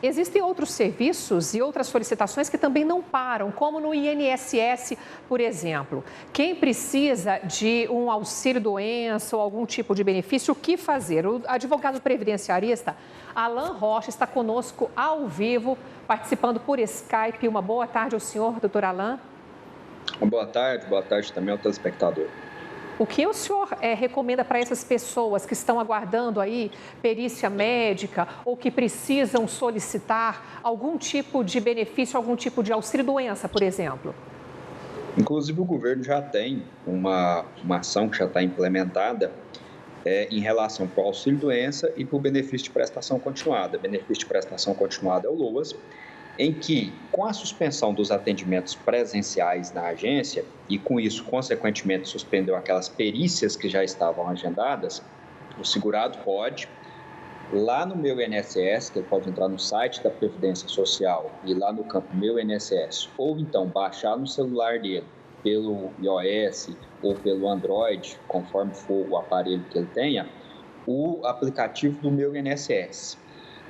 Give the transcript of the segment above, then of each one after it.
existem outros serviços e outras solicitações que também não param, como no INSS, por exemplo. Quem precisa de um auxílio-doença ou algum tipo de benefício, o que fazer? O advogado previdenciarista Alan Rocha está conosco ao vivo, participando por Skype. Uma boa tarde ao senhor, doutor Alan. Boa tarde também ao telespectador. O que o senhor recomenda para essas pessoas que estão aguardando aí perícia médica ou que precisam solicitar algum tipo de benefício, algum tipo de auxílio-doença, por exemplo? Inclusive, o governo já tem uma ação que já está implementada em relação para o auxílio-doença e para o benefício de prestação continuada. Benefício de prestação continuada é o LOAS, em que, com a suspensão dos atendimentos presenciais na agência e, com isso, consequentemente, suspendeu aquelas perícias que já estavam agendadas, o segurado pode, lá no Meu INSS, que ele pode entrar no site da Previdência Social e lá no campo Meu INSS, ou então baixar no celular dele, pelo iOS ou pelo Android, conforme for o aparelho que ele tenha, o aplicativo do Meu INSS.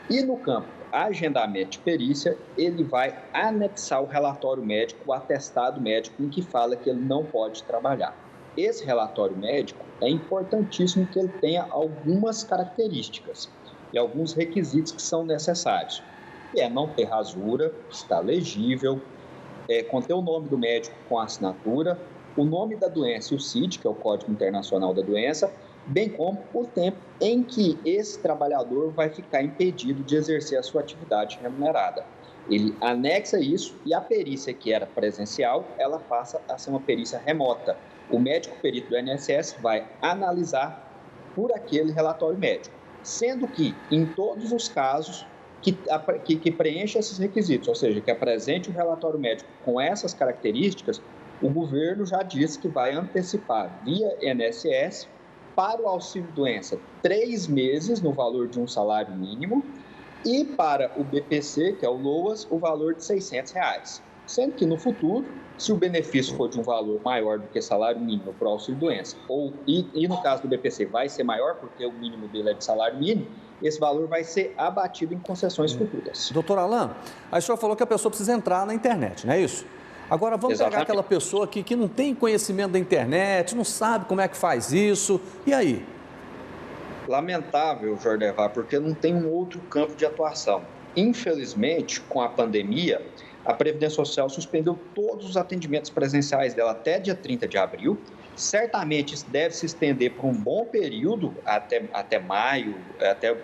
E no campo agendamento de perícia, ele vai anexar o relatório médico, o atestado médico em que fala que ele não pode trabalhar. Esse relatório médico é importantíssimo que ele tenha algumas características e alguns requisitos que são necessários. Não ter rasura, estar legível, conter o nome do médico com a assinatura, o nome da doença e o CID, que é o Código Internacional da Doença, bem como o tempo em que esse trabalhador vai ficar impedido de exercer a sua atividade remunerada. Ele anexa isso e a perícia que era presencial, ela passa a ser uma perícia remota. O médico perito do INSS vai analisar por aquele relatório médico, sendo que, em todos os casos que preencha esses requisitos, ou seja, que apresente o relatório médico com essas características, o governo já disse que vai antecipar via INSS para o auxílio-doença 3 meses no valor de um salário mínimo e para o BPC, que é o LOAS, o valor de R$600. Sendo que no futuro, se o benefício for de um valor maior do que salário mínimo para o auxílio-doença, e no caso do BPC vai ser maior, porque o mínimo dele é de salário mínimo, esse valor vai ser abatido em concessões futuras. Doutor Alan, aí o senhor falou que a pessoa precisa entrar na internet, não é isso? Agora, vamos pegar aquela pessoa que não tem conhecimento da internet, não sabe como é que faz isso, e aí? Lamentável, Jordevar, porque não tem um outro campo de atuação. Infelizmente, com a pandemia, a Previdência Social suspendeu todos os atendimentos presenciais dela até dia 30 de abril. Certamente isso deve se estender por um bom período, até maio,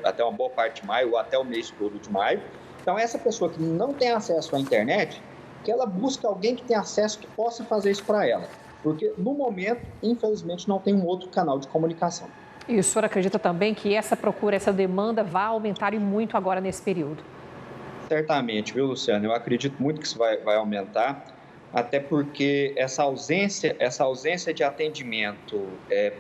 até uma boa parte de maio, ou até o mês todo de maio. Então, essa pessoa que não tem acesso à internet, que ela busque alguém que tenha acesso que possa fazer isso para ela. Porque, no momento, infelizmente, não tem um outro canal de comunicação. E o senhor acredita também que essa procura, essa demanda vai aumentar e muito agora nesse período? Certamente, viu, Luciano? Eu acredito muito que isso vai aumentar, até porque essa ausência de atendimento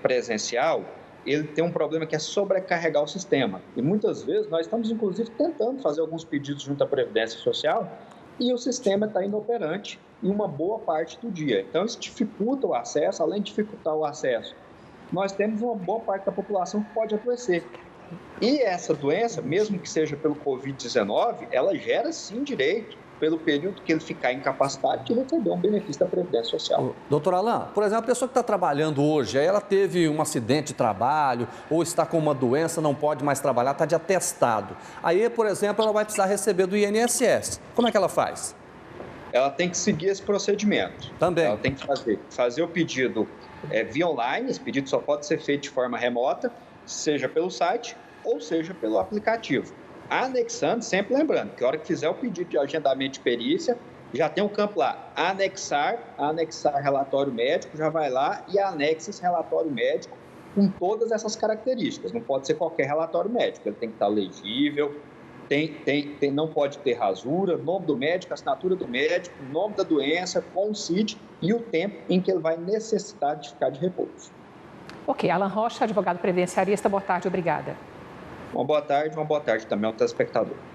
presencial, ele tem um problema que é sobrecarregar o sistema. E muitas vezes nós estamos, inclusive, tentando fazer alguns pedidos junto à Previdência Social e o sistema está inoperante em uma boa parte do dia. Então, isso dificulta o acesso. Além de dificultar o acesso, nós temos uma boa parte da população que pode adoecer. E essa doença, mesmo que seja pelo Covid-19, ela gera sim direito, pelo período que ele ficar incapacitado, de receber um benefício da Previdência Social. Doutor Alan, por exemplo, a pessoa que está trabalhando hoje, aí ela teve um acidente de trabalho ou está com uma doença, não pode mais trabalhar, está de atestado. Aí, por exemplo, ela vai precisar receber do INSS. Como é que ela faz? Ela tem que seguir esse procedimento. Também. Ela tem que fazer o pedido via online. Esse pedido só pode ser feito de forma remota, seja pelo site ou seja pelo aplicativo. Anexando, sempre lembrando que a hora que fizer o pedido de agendamento de perícia, já tem um campo lá, anexar relatório médico, já vai lá e anexa esse relatório médico com todas essas características. Não pode ser qualquer relatório médico, ele tem que estar legível, não pode ter rasura, nome do médico, assinatura do médico, nome da doença, com o CID e o tempo em que ele vai necessitar de ficar de repouso. Ok, Alan Rocha, advogado previdenciarista, boa tarde, obrigada. Uma boa tarde também ao telespectador.